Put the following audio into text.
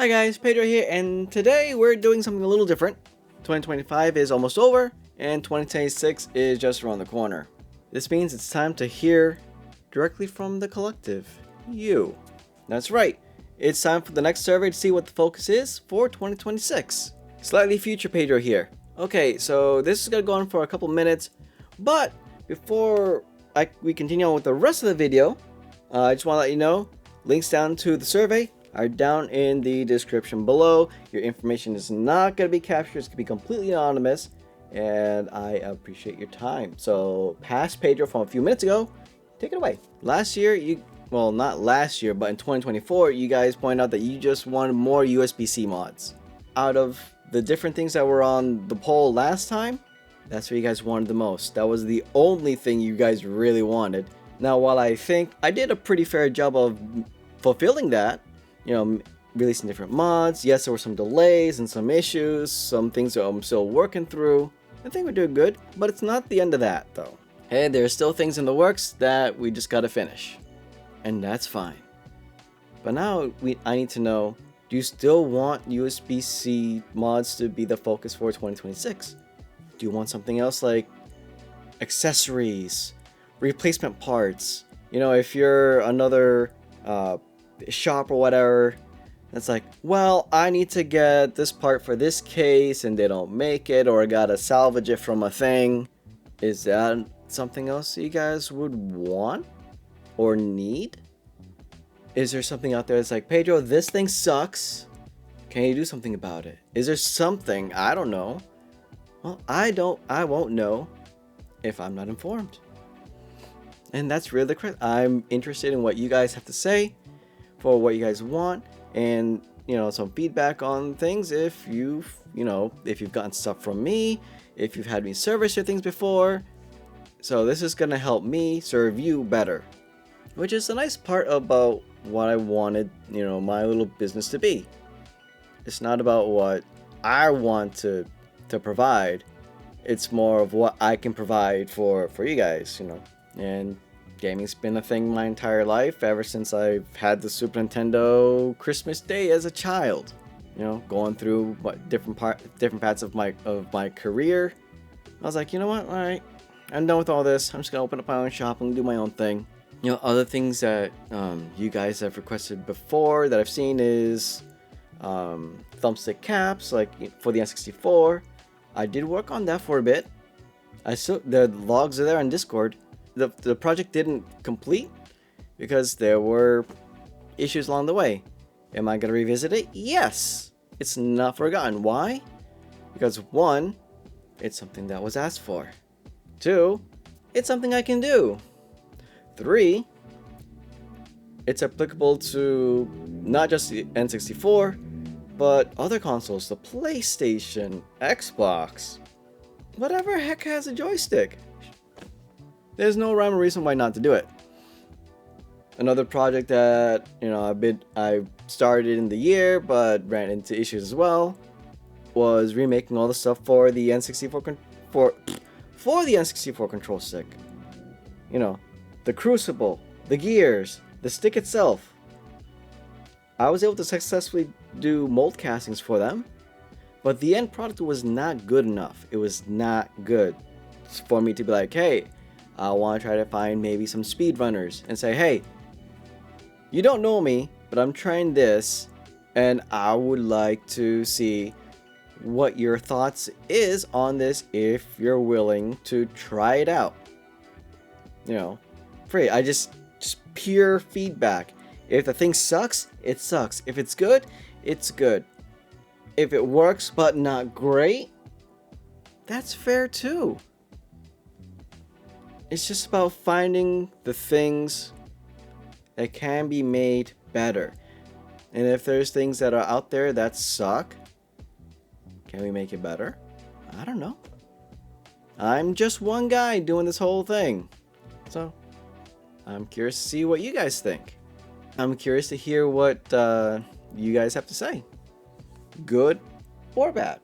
Hi guys, Pedro here, and today we're doing something a little different. 2025 is almost over, and 2026 is just around the corner. This means it's time to hear directly from the collective, you. That's right, it's time for the next survey to see what the focus is for 2026. Slightly future Pedro here. Okay, so this is gonna go on for a couple minutes, but before we continue on with the rest of the video, I just want to let you know, links down to the survey are down in the description below. Your information is not going to be captured. It's going to be completely anonymous, and I appreciate your time. So past Pedro from a few minutes ago, take it away. Last year, well, not last year, but in 2024, you guys pointed out that you just wanted more USB-C mods. Out of the different things that were on the poll last time, that's what you guys wanted the most. That was the only thing you guys really wanted. Now, while I think I did a pretty fair job of fulfilling that, you know, releasing different mods. Yes, there were some delays and some issues, some things that I'm still working through. I think we're doing good, but it's not the end of that though. Hey, there's still things in the works that we just gotta finish, and that's fine. But now I need to know, do you still want USB-C mods to be the focus for 2026? Do you want something else like accessories, replacement parts? You know, if you're another shop or whatever that's like, well, I need to get this part for this case and they don't make it, or I gotta salvage it from a thing. Is that something else you guys would want or need? Is there something out there that's like, Pedro, this thing sucks, can you do something about it? Is there something? I don't know. Well, I won't know if I'm not informed. And that's really the question. I'm interested in what you guys have to say, for what you guys want, and some feedback on things. If you've gotten stuff from me, if you've had me service your things before. So this is gonna help me serve you better, which is a nice part about what I wanted my little business to be. It's not about what I want to provide. It's more of what I can provide for you guys, and gaming's been a thing my entire life, ever since I've had the Super Nintendo Christmas Day as a child. Going through different paths of my career, I was like, you know what? All right, I'm done with all this. I'm just gonna open up my own shop and do my own thing. Other things that you guys have requested before that I've seen is thumbstick caps, like for the N64. I did work on that for a bit. The logs are there on Discord. The project didn't complete because there were issues along the way. Am I going to revisit it? Yes. It's not forgotten. Why? Because 1, it's something that was asked for. 2, it's something I can do. 3, it's applicable to not just the N64, but other consoles, the PlayStation, Xbox, whatever heck has a joystick. There's no rhyme or reason why not to do it. Another project that I started in the year but ran into issues as well was remaking all the stuff for the N64 for the N64 control stick. The crucible, the gears, the stick itself. I was able to successfully do mold castings for them, but the end product was not good enough. It was not good for me to be like, hey, I want to try to find maybe some speedrunners and say, hey, you don't know me, but I'm trying this, and I would like to see what your thoughts is on this if you're willing to try it out. Free. I just pure feedback. If the thing sucks, it sucks. If it's good, it's good. If it works but not great, that's fair too. It's just about finding the things that can be made better. And if there's things that are out there that suck, can we make it better? I don't know. I'm just one guy doing this whole thing. So, I'm curious to see what you guys think. I'm curious to hear what you guys have to say. Good or bad.